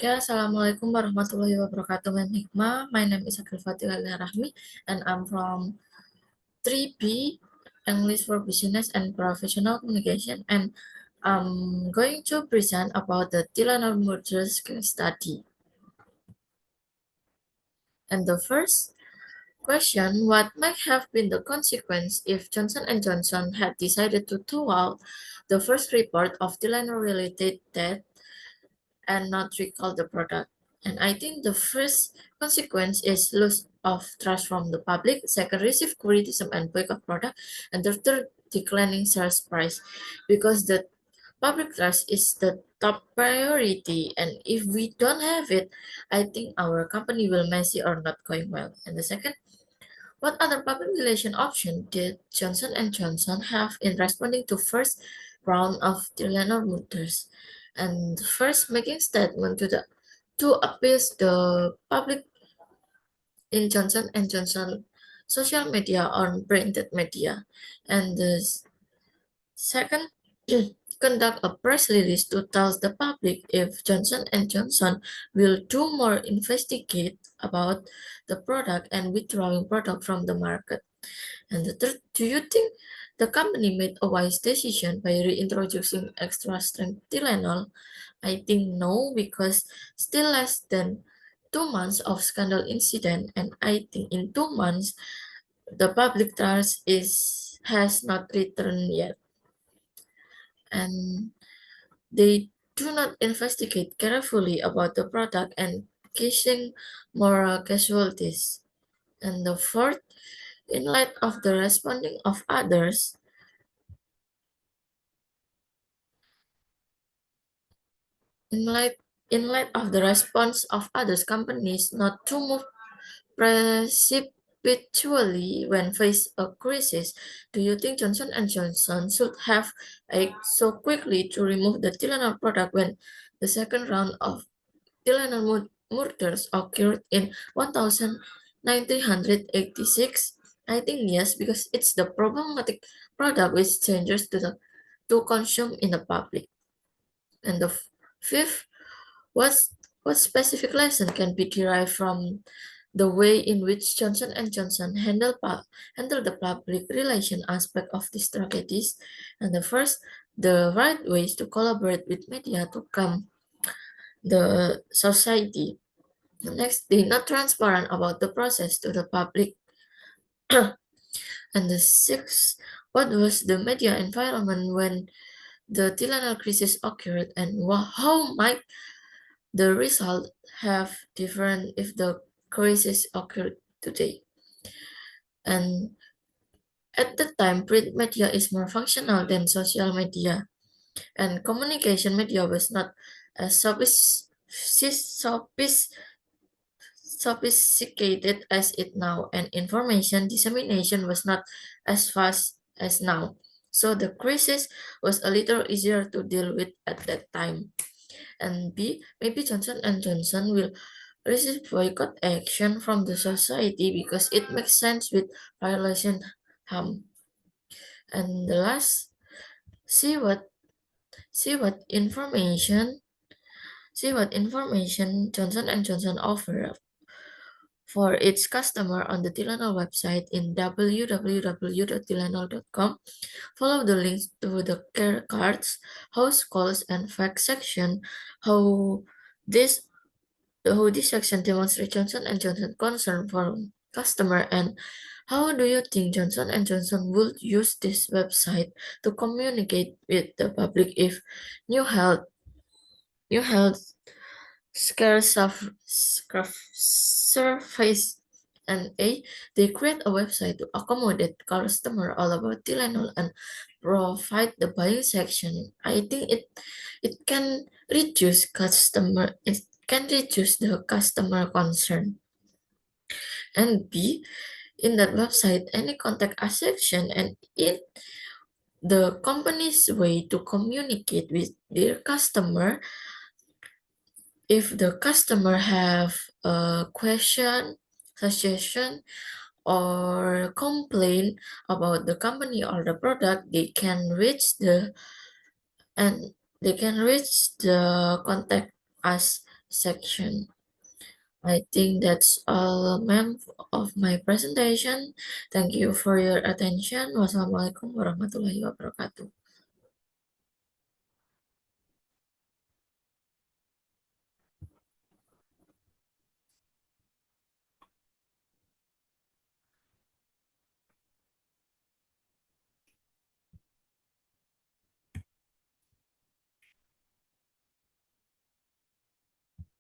Ya, Assalamualaikum warahmatullahi wabarakatuh, Hiqma. My name is Agil Fathiha Aulia Rahmi, and I'm from 3B, English for Business and Professional Communication, and I'm going to present about the Tilana Mergers case study. And the first question, what might have been the consequence if Johnson & Johnson had decided to throw out the first report of Tilano-related death and not recall the product? And I think the first consequence is loss of trust from the public, second, receive criticism and boycott product, and the third, declining sales price, because the public trust is the top priority, and if we don't have it, I think our company will messy or not going well. And the second, what other public relation option did Johnson & Johnson have in responding to first round of Delano Murders? And first, making statement to appease the public in Johnson & Johnson social media or printed media. And the second, conduct a press release to tell the public if Johnson & Johnson will do more investigate about the product and withdrawing product from the market. And the third, do you think the company made a wise decision by reintroducing extra strength Tylenol? I think no, because still less than 2 months of scandal incident, and I think in 2 months the public trust is has not returned yet, and they do not investigate carefully about the product and causing moral casualties. And the fourth, in light of the responding of others, in light in light of the response of others companies not to move precipitously when face a crisis, do you think Johnson & Johnson should have acted so quickly to remove the Tylenol product when the second round of Tylenol murders occurred in 1986? I think yes, because it's the problematic product which dangerous to consume in the public. And the fifth, what's what specific lesson can be derived from the way in which Johnson & Johnson handle the public relation aspect of these tragedies? And the first, the right ways to collaborate with media to calm the society. The next, they not transparent about the process to the public. And the sixth, what was the media environment when the Tilana crisis occurred, and how might the result have different if the crisis occurred today? And at the time, print media is more functional than social media, and communication media was not as sophisticated as it now, and information dissemination was not as fast as now. So the crisis was a little easier to deal with at that time. And B, maybe Johnson & Johnson will receive boycott action from the society because it makes sense with violation harm. And the last, see what see what information Johnson & Johnson offer for its customer on the Tylenol website in www.tylenol.com. Follow the links to the care cards, house calls, and fact section. How this this section demonstrates Johnson & Johnson concern for customer, and how do you think Johnson & Johnson would use this website to communicate with the public if new health new health scarce surface? And A, they create a website to accommodate customer all about Tylenol and provide the buying section. I think it can reduce the customer concern. And B, in that website, any contact us section, and it the company's way to communicate with their customer. If the customer have a question, suggestion, or complaint about the company or the product, and they can reach the contact us section. I think that's all, ma'am, of my presentation. Thank you for your attention. Wassalamualaikum warahmatullahi wabarakatuh.